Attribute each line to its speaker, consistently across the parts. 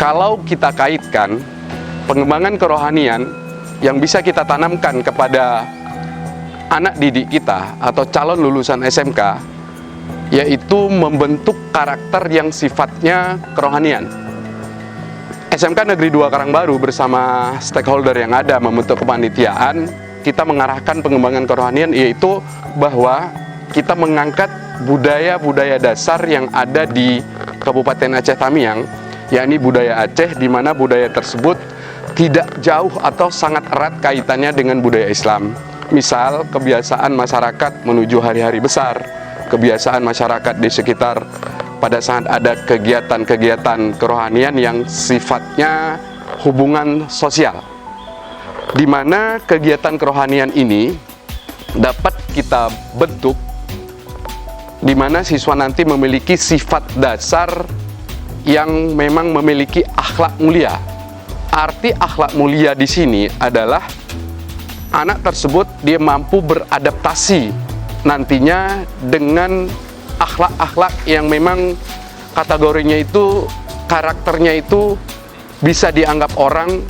Speaker 1: kalau kita kaitkan pengembangan kerohanian yang bisa kita tanamkan kepada anak didik kita atau calon lulusan SMK, yaitu membentuk karakter yang sifatnya kerohanian. SMK Negeri 2 Karangbaru bersama stakeholder yang ada membentuk kepanitiaan, kita mengarahkan pengembangan kerohanian, yaitu bahwa kita mengangkat budaya-budaya dasar yang ada di Kabupaten Aceh Tamiang, yakni budaya Aceh, di mana budaya tersebut tidak jauh atau sangat erat kaitannya dengan budaya Islam. Misal, kebiasaan masyarakat menuju hari-hari besar, kebiasaan masyarakat di sekitar pada saat ada kegiatan-kegiatan kerohanian yang sifatnya hubungan sosial, di mana kegiatan kerohanian ini dapat kita bentuk, di mana siswa nanti memiliki sifat dasar yang memang memiliki akhlak mulia. Arti akhlak mulia di sini adalah anak tersebut dia mampu beradaptasi nantinya dengan akhlak-akhlak yang memang kategorinya itu, karakternya itu bisa dianggap orang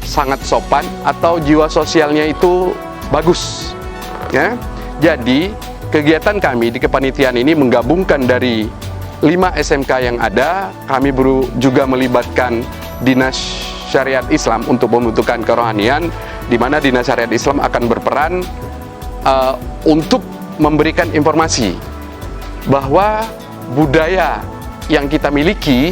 Speaker 1: sangat sopan atau jiwa sosialnya itu bagus, ya. Jadi kegiatan kami di kepanitiaan ini menggabungkan dari 5 SMK yang ada. Kami juga melibatkan Dinas Syariat Islam untuk pembentukan kerohanian, di mana Dinas Syariat Islam akan berperan untuk memberikan informasi bahwa budaya yang kita miliki,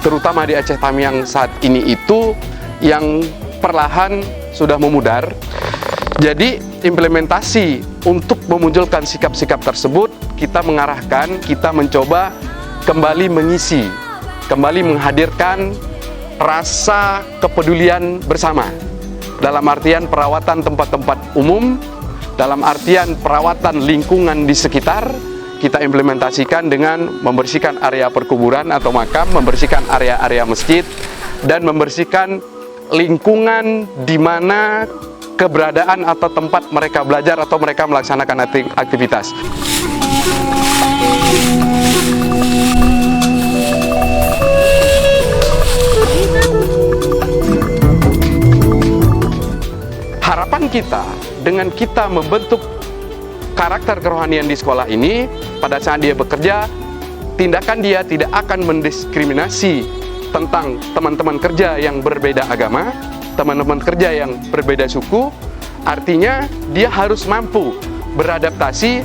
Speaker 1: terutama di Aceh Tamiang saat ini itu, yang perlahan sudah memudar. Jadi implementasi untuk memunculkan sikap-sikap tersebut, kita mengarahkan, kita mencoba kembali mengisi, kembali menghadirkan rasa kepedulian bersama. Dalam artian perawatan tempat-tempat umum, dalam artian perawatan lingkungan di sekitar, kita implementasikan dengan membersihkan area perkuburan atau makam, membersihkan area-area masjid, dan membersihkan lingkungan di mana keberadaan atau tempat mereka belajar atau mereka melaksanakan aktivitas. Harapan kita dengan kita membentuk karakter kerohanian di sekolah ini, pada saat dia bekerja, tindakan dia tidak akan mendiskriminasi tentang teman-teman kerja yang berbeda agama, teman-teman kerja yang berbeda suku. Artinya dia harus mampu beradaptasi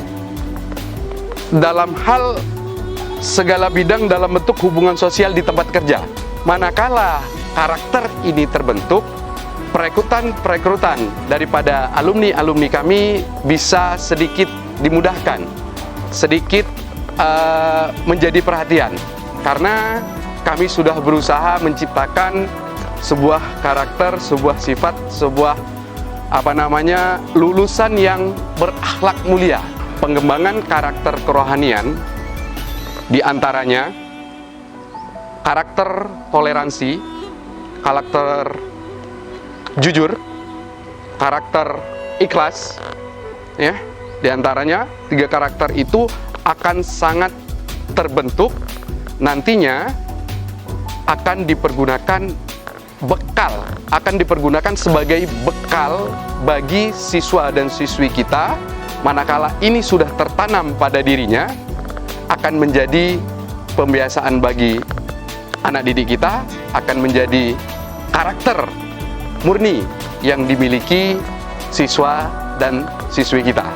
Speaker 1: dalam hal segala bidang dalam bentuk hubungan sosial di tempat kerja. Manakala karakter ini terbentuk, perekrutan daripada alumni-alumni kami bisa sedikit dimudahkan, sedikit menjadi perhatian, karena kami sudah berusaha menciptakan sebuah karakter, sebuah sifat, sebuah lulusan yang berakhlak mulia. Pengembangan karakter kerohanian diantaranya karakter toleransi, karakter jujur, karakter ikhlas, ya. Diantaranya 3 karakter itu akan sangat terbentuk, nantinya akan dipergunakan sebagai bekal bagi siswa dan siswi kita. Manakala ini sudah tertanam pada dirinya, akan menjadi pembiasaan bagi anak didik kita, akan menjadi karakter murni yang dimiliki siswa dan siswi kita.